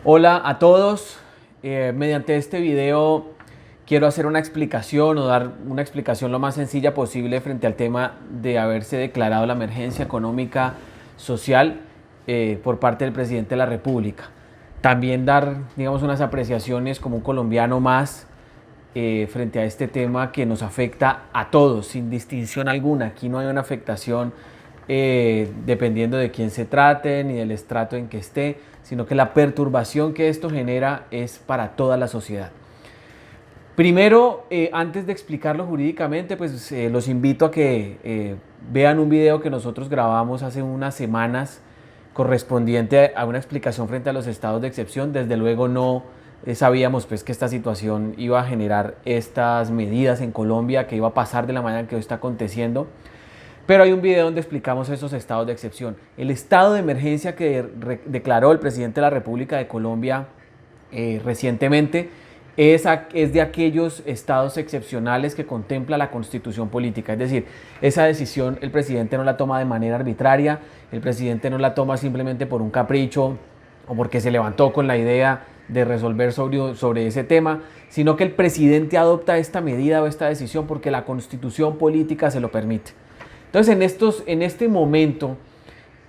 Hola a todos. Mediante este video quiero hacer una explicación o dar una explicación lo más sencilla posible frente al tema de haberse declarado la emergencia económica social por parte del presidente de la República. También dar, digamos, unas apreciaciones como un colombiano más frente a este tema que nos afecta a todos, sin distinción alguna. Aquí no hay una afectación dependiendo de quién se trate ni del estrato en que esté, sino que la perturbación que esto genera es para toda la sociedad. Primero, antes de explicarlo jurídicamente, pues los invito a que vean un video que nosotros grabamos hace unas semanas correspondiente a una explicación frente a los estados de excepción. Desde luego no sabíamos pues que esta situación iba a generar estas medidas en Colombia, que iba a pasar de la manera en que hoy está aconteciendo. Pero hay un video donde explicamos esos estados de excepción. El estado de emergencia que declaró el presidente de la República de Colombia recientemente es de aquellos estados excepcionales que contempla la Constitución política. Es decir, esa decisión el presidente no la toma de manera arbitraria, el presidente no la toma simplemente por un capricho o porque se levantó con la idea de resolver sobre ese tema, sino que el presidente adopta esta medida o esta decisión porque la Constitución política se lo permite. Entonces, en este momento,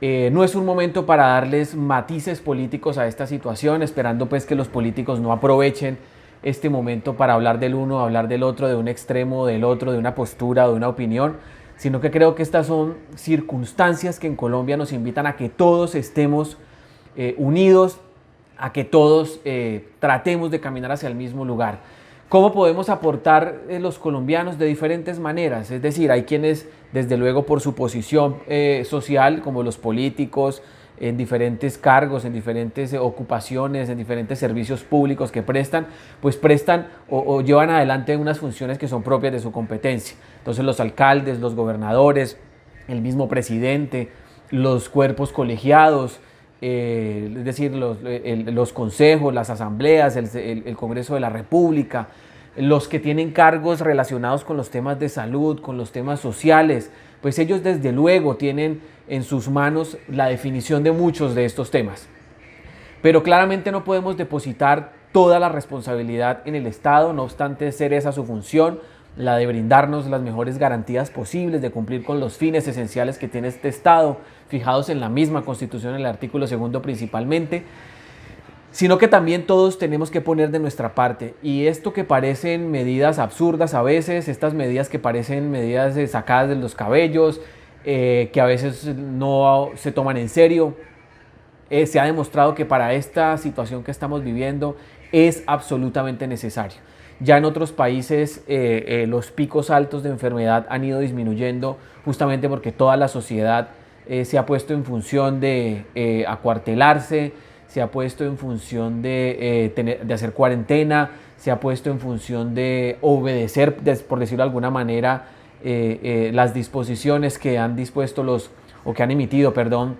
no es un momento para darles matices políticos a esta situación, esperando pues que los políticos no aprovechen este momento para hablar del uno, hablar del otro, de un extremo, del otro, de una postura, de una opinión, sino que creo que estas son circunstancias que en Colombia nos invitan a que todos estemos unidos, a que todos tratemos de caminar hacia el mismo lugar. ¿Cómo podemos aportar los colombianos? De diferentes maneras? Es decir, hay quienes, desde luego, por su posición social, como los políticos, en diferentes cargos, en diferentes ocupaciones, en diferentes servicios públicos que prestan, pues prestan o llevan adelante unas funciones que son propias de su competencia. Entonces los alcaldes, los gobernadores, el mismo presidente, los cuerpos colegiados, es decir, los consejos, las asambleas, el Congreso de la República, los que tienen cargos relacionados con los temas de salud, con los temas sociales, pues ellos desde luego tienen en sus manos la definición de muchos de estos temas. Pero claramente no podemos depositar toda la responsabilidad en el Estado, no obstante ser esa su función, la de brindarnos las mejores garantías posibles, de cumplir con los fines esenciales que tiene este Estado, fijados en la misma Constitución, en el artículo 2 principalmente, sino que también todos tenemos que poner de nuestra parte. Y esto que parecen medidas absurdas a veces, estas medidas que parecen medidas sacadas de los cabellos, que a veces no se toman en serio, se ha demostrado que para esta situación que estamos viviendo es absolutamente necesario. Ya en otros países los picos altos de enfermedad han ido disminuyendo justamente porque toda la sociedad se ha puesto en función de acuartelarse, se ha puesto en función de hacer cuarentena, se ha puesto en función de obedecer, por decirlo de alguna manera, las disposiciones que han dispuesto o que han emitido, perdón,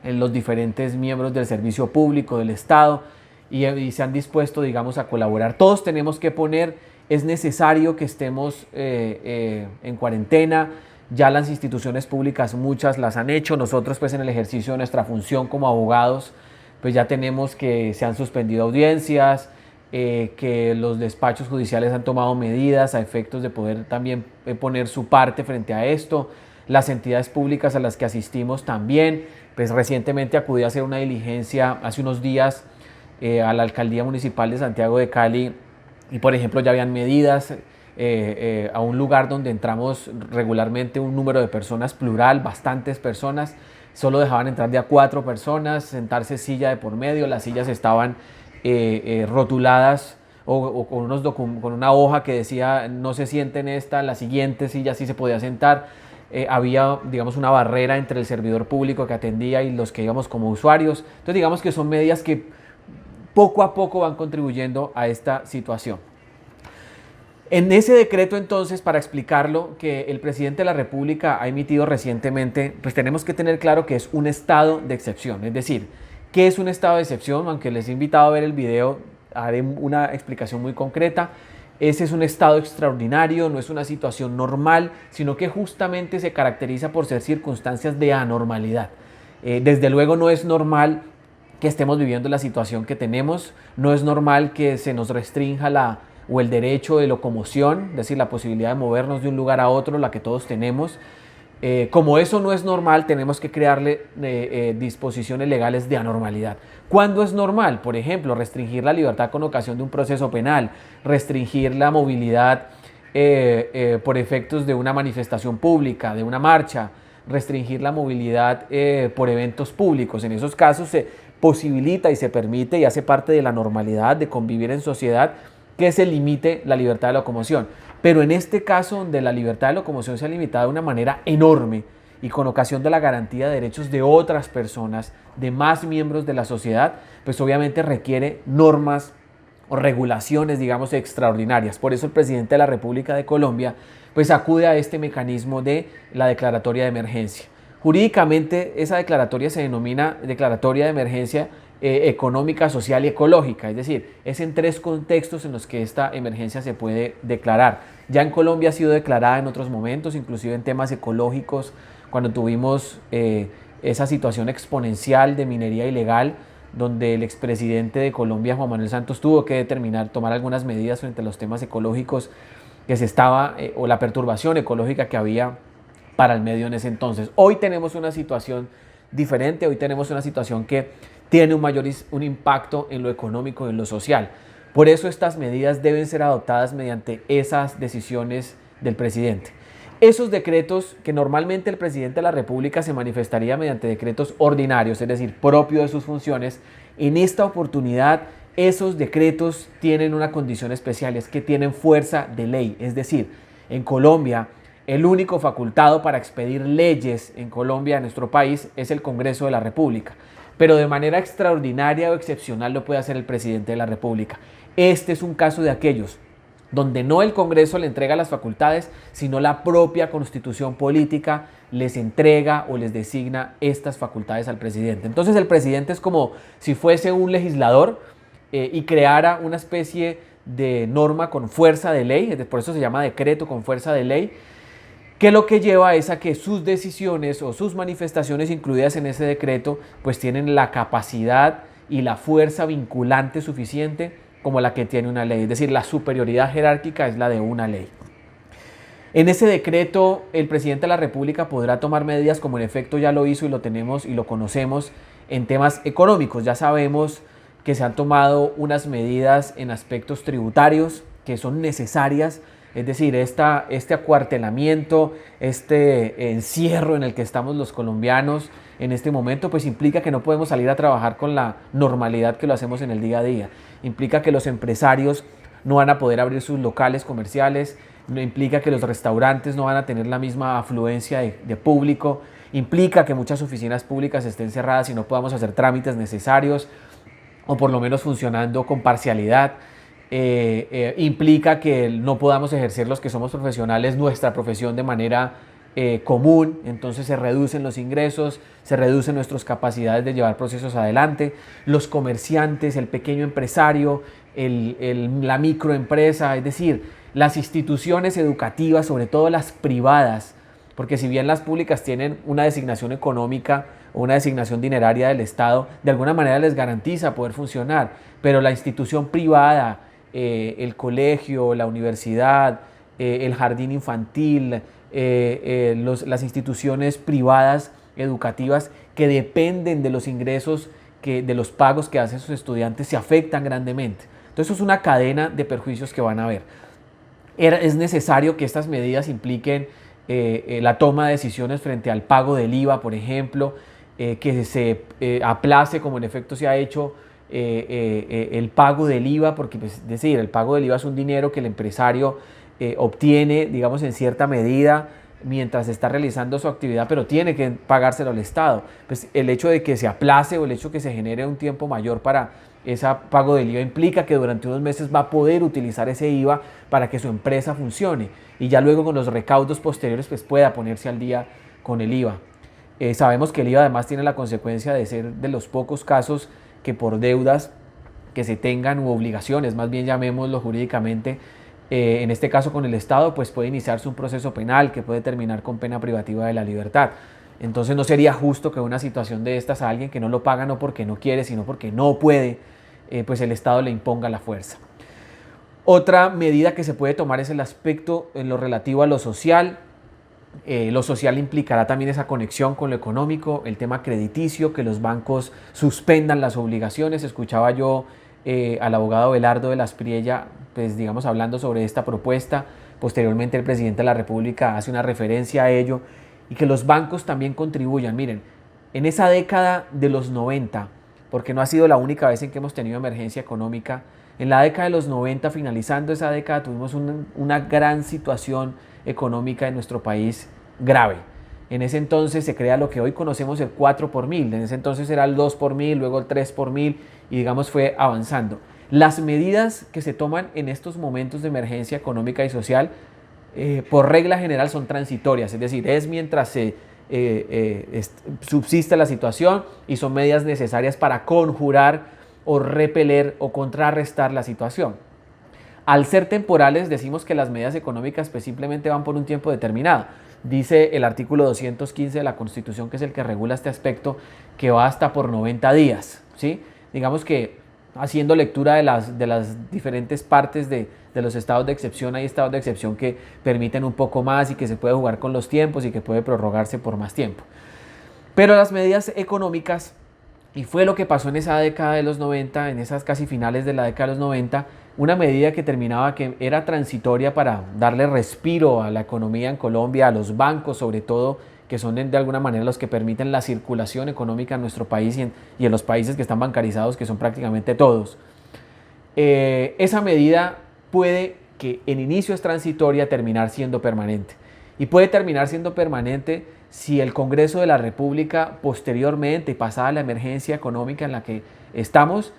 los diferentes miembros del servicio público, del Estado, y se han dispuesto, digamos, a colaborar. Todos tenemos que poner, es necesario que estemos en cuarentena. Ya las instituciones públicas, muchas las han hecho. Nosotros, pues, en el ejercicio de nuestra función como abogados, pues ya tenemos que se han suspendido audiencias, que los despachos judiciales han tomado medidas a efectos de poder también poner su parte frente a esto. Las entidades públicas a las que asistimos también, pues recientemente acudí a hacer una diligencia hace unos días a la Alcaldía Municipal de Santiago de Cali y, por ejemplo, ya habían medidas a un lugar donde entramos regularmente un número de personas plural, bastantes personas, solo dejaban entrar de a 4 personas, sentarse silla de por medio, las sillas estaban rotuladas o con una hoja que decía no se siente en esta, la siguiente silla sí se podía sentar. Había, digamos, una barrera entre el servidor público que atendía y los que íbamos como usuarios. Entonces, digamos que son medidas que poco a poco van contribuyendo a esta situación. En ese decreto, entonces, para explicarlo, que el presidente de la República ha emitido recientemente, pues tenemos que tener claro que es un estado de excepción. Es decir, ¿qué es un estado de excepción? Aunque les he invitado a ver el video, haré una explicación muy concreta. Ese es un estado extraordinario, no es una situación normal, sino que justamente se caracteriza por ser circunstancias de anormalidad. Desde luego no es normal que estemos viviendo la situación que tenemos. No es normal que se nos restrinja el derecho de locomoción, es decir, la posibilidad de movernos de un lugar a otro, la que todos tenemos. Como eso no es normal, tenemos que crearle disposiciones legales de anormalidad. ¿Cuándo es normal? Por ejemplo, restringir la libertad con ocasión de un proceso penal, restringir la movilidad por efectos de una manifestación pública, de una marcha, restringir la movilidad por eventos públicos. En esos casos se posibilita y se permite y hace parte de la normalidad de convivir en sociedad que se limite la libertad de locomoción. Pero en este caso, donde la libertad de locomoción se ha limitado de una manera enorme y con ocasión de la garantía de derechos de otras personas, de más miembros de la sociedad, pues obviamente requiere normas o regulaciones, digamos, extraordinarias. Por eso el presidente de la República de Colombia pues acude a este mecanismo de la declaratoria de emergencia. Jurídicamente esa declaratoria se denomina declaratoria de emergencia económica, social y ecológica, es decir, es en tres contextos en los que esta emergencia se puede declarar. Ya en Colombia ha sido declarada en otros momentos, inclusive en temas ecológicos, cuando tuvimos esa situación exponencial de minería ilegal, donde el expresidente de Colombia, Juan Manuel Santos, tuvo que tomar algunas medidas frente a los temas ecológicos que se estaba, o la perturbación ecológica que había para el medio en ese entonces. Hoy tenemos una situación diferente, hoy tenemos una situación que tiene un impacto en lo económico y en lo social. Por eso estas medidas deben ser adoptadas mediante esas decisiones del presidente. Esos decretos que normalmente el presidente de la República se manifestaría mediante decretos ordinarios, es decir, propio de sus funciones, en esta oportunidad esos decretos tienen una condición especial, es que tienen fuerza de ley. Es decir, en Colombia, el único facultado para expedir leyes en Colombia, en nuestro país, es el Congreso de la República. Pero de manera extraordinaria o excepcional lo puede hacer el presidente de la República. Este es un caso de aquellos donde no el Congreso le entrega las facultades, sino la propia Constitución política les entrega o les designa estas facultades al presidente. Entonces el presidente es como si fuese un legislador y creara una especie de norma con fuerza de ley, por eso se llama decreto con fuerza de ley, que lo que lleva es a que sus decisiones o sus manifestaciones incluidas en ese decreto pues tienen la capacidad y la fuerza vinculante suficiente como la que tiene una ley, es decir, la superioridad jerárquica es la de una ley. En ese decreto el presidente de la República podrá tomar medidas como en efecto ya lo hizo y lo tenemos y lo conocemos en temas económicos. Ya sabemos que se han tomado unas medidas en aspectos tributarios que son necesarias. Es decir, este acuartelamiento, este encierro en el que estamos los colombianos en este momento, pues implica que no podemos salir a trabajar con la normalidad que lo hacemos en el día a día. Implica que los empresarios no van a poder abrir sus locales comerciales, implica que los restaurantes no van a tener la misma afluencia de público, implica que muchas oficinas públicas estén cerradas y no podamos hacer trámites necesarios, o por lo menos funcionando con parcialidad. Implica que no podamos ejercer los que somos profesionales nuestra profesión de manera común, entonces se reducen los ingresos, se reducen nuestras capacidades de llevar procesos adelante, los comerciantes, el pequeño empresario, la microempresa, es decir, las instituciones educativas, sobre todo las privadas, porque si bien las públicas tienen una designación económica o una designación dineraria del Estado, de alguna manera les garantiza poder funcionar, pero la institución privada, el colegio, la universidad, el jardín infantil, las instituciones privadas educativas que dependen de los ingresos, de los pagos que hacen sus estudiantes, se afectan grandemente. Entonces es una cadena de perjuicios que van a haber. Es necesario que estas medidas impliquen la toma de decisiones frente al pago del IVA, por ejemplo, que se aplace, como en efecto se ha hecho, el pago del IVA, porque pues, es decir, el pago del IVA es un dinero que el empresario obtiene, digamos, en cierta medida mientras está realizando su actividad, pero tiene que pagárselo al Estado. Pues el hecho de que se aplace o el hecho de que se genere un tiempo mayor para ese pago del IVA implica que durante unos meses va a poder utilizar ese IVA para que su empresa funcione y ya luego con los recaudos posteriores pues pueda ponerse al día con el IVA. Sabemos que el IVA además tiene la consecuencia de ser de los pocos casos que por deudas que se tengan u obligaciones, más bien llamémoslo jurídicamente, en este caso con el Estado, pues puede iniciarse un proceso penal que puede terminar con pena privativa de la libertad. Entonces no sería justo que una situación de estas a alguien que no lo paga no porque no quiere, sino porque no puede, pues el Estado le imponga la fuerza. Otra medida que se puede tomar es el aspecto en lo relativo a lo social. Lo social implicará también esa conexión con lo económico, el tema crediticio, que los bancos suspendan las obligaciones. Escuchaba yo al abogado Belardo de la Espriella, pues digamos, hablando sobre esta propuesta. Posteriormente el presidente de la República hace una referencia a ello y que los bancos también contribuyan. Miren, en esa década de los 90, porque no ha sido la única vez en que hemos tenido emergencia económica, en la década de los 90, finalizando esa década, tuvimos una gran situación económica en nuestro país grave. En ese entonces se crea lo que hoy conocemos el 4 por mil, en ese entonces era el 2 por mil, luego el 3 por mil y digamos fue avanzando. Las medidas que se toman en estos momentos de emergencia económica y social, por regla general son transitorias, es decir, es mientras se subsiste la situación y son medidas necesarias para conjurar o repeler o contrarrestar la situación. Al ser temporales, decimos que las medidas económicas pues simplemente van por un tiempo determinado. Dice el artículo 215 de la Constitución, que es el que regula este aspecto, que va hasta por 90 días. ¿Sí? Digamos que haciendo lectura de las diferentes partes de los estados de excepción, hay estados de excepción que permiten un poco más y que se puede jugar con los tiempos y que puede prorrogarse por más tiempo. Pero las medidas económicas, y fue lo que pasó en esa década de los 90, en esas casi finales de la década de los 90, una medida que terminaba, que era transitoria para darle respiro a la economía en Colombia, a los bancos sobre todo, que son de alguna manera los que permiten la circulación económica en nuestro país y en los países que están bancarizados, que son prácticamente todos. Esa medida puede, que en inicio es transitoria, terminar siendo permanente. Y puede terminar siendo permanente si el Congreso de la República, posteriormente, pasada la emergencia económica en la que estamos,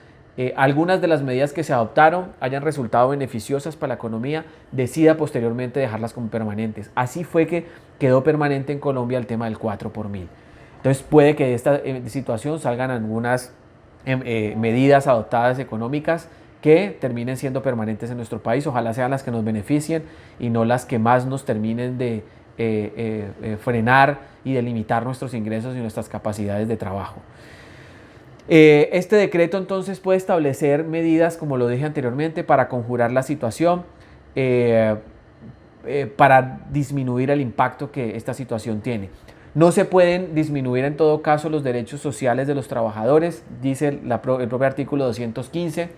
algunas de las medidas que se adoptaron hayan resultado beneficiosas para la economía, decida posteriormente dejarlas como permanentes. Así fue que quedó permanente en Colombia el tema del 4 por mil. Entonces puede que de esta situación salgan algunas medidas adoptadas económicas que terminen siendo permanentes en nuestro país. Ojalá sean las que nos beneficien y no las que más nos terminen de frenar y de limitar nuestros ingresos y nuestras capacidades de trabajo. Este decreto entonces puede establecer medidas, como lo dije anteriormente, para conjurar la situación, para disminuir el impacto que esta situación tiene. No se pueden disminuir en todo caso los derechos sociales de los trabajadores, dice el propio artículo 215.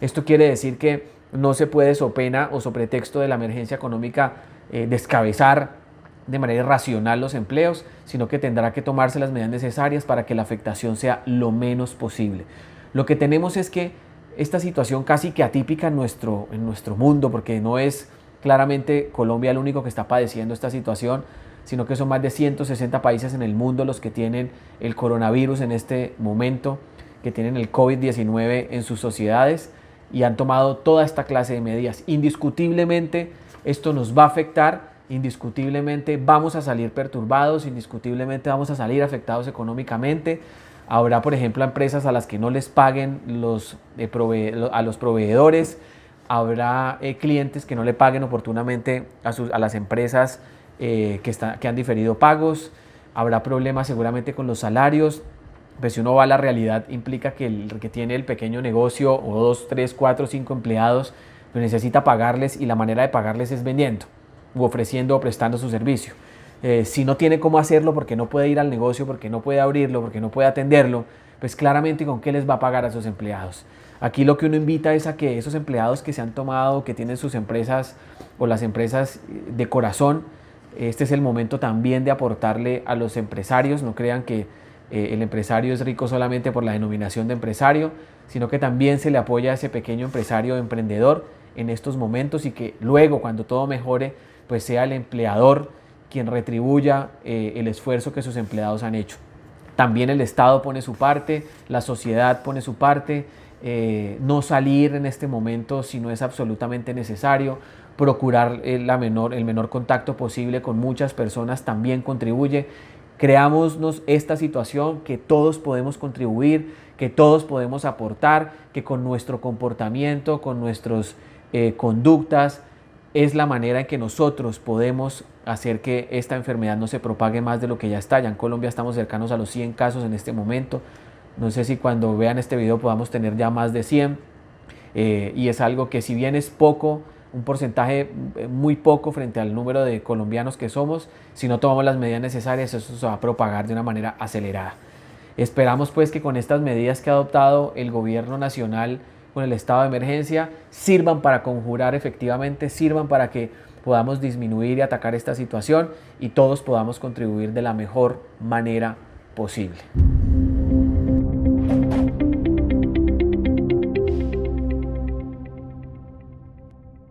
Esto quiere decir que no se puede, so pena o so pretexto de la emergencia económica, descabezar de manera irracional los empleos, sino que tendrá que tomarse las medidas necesarias para que la afectación sea lo menos posible. Lo que tenemos es que esta situación casi que atípica en nuestro mundo, porque no es claramente Colombia el único que está padeciendo esta situación, sino que son más de 160 países en el mundo los que tienen el coronavirus en este momento, que tienen el COVID-19 en sus sociedades y han tomado toda esta clase de medidas. Indiscutiblemente esto nos va a afectar, indiscutiblemente vamos a salir perturbados, indiscutiblemente vamos a salir afectados económicamente. Habrá, por ejemplo, empresas a las que no les paguen a los proveedores, habrá clientes que no le paguen oportunamente a las empresas que han diferido pagos, habrá problemas seguramente con los salarios. Pues si uno va a la realidad, implica que el que tiene el pequeño negocio o 2, 3, 4, 5 empleados, pues necesita pagarles y la manera de pagarles es vendiendo u ofreciendo o prestando su servicio. Si no tiene cómo hacerlo porque no puede ir al negocio, porque no puede abrirlo, porque no puede atenderlo, pues claramente con qué les va a pagar a sus empleados. Aquí lo que uno invita es a que esos empleados que se han tomado, que tienen sus empresas o las empresas de corazón, este es el momento también de aportarle a los empresarios. No crean que el empresario es rico solamente por la denominación de empresario, sino que también se le apoya a ese pequeño empresario emprendedor en estos momentos y que luego, cuando todo mejore, pues sea el empleador quien retribuya el esfuerzo que sus empleados han hecho. También el Estado pone su parte, la sociedad pone su parte, no salir en este momento si no es absolutamente necesario, procurar el menor contacto posible con muchas personas también contribuye. Creámonos esta situación que todos podemos contribuir, que todos podemos aportar, que con nuestro comportamiento, con nuestras conductas, es la manera en que nosotros podemos hacer que esta enfermedad no se propague más de lo que ya está. Ya en Colombia estamos cercanos a los 100 casos en este momento. No sé si cuando vean este video podamos tener ya más de 100. Y es algo que, si bien es poco, un porcentaje muy poco frente al número de colombianos que somos, si no tomamos las medidas necesarias, eso se va a propagar de una manera acelerada. Esperamos pues que con estas medidas que ha adoptado el gobierno nacional con el estado de emergencia sirvan para conjurar efectivamente, sirvan para que podamos disminuir y atacar esta situación y todos podamos contribuir de la mejor manera posible.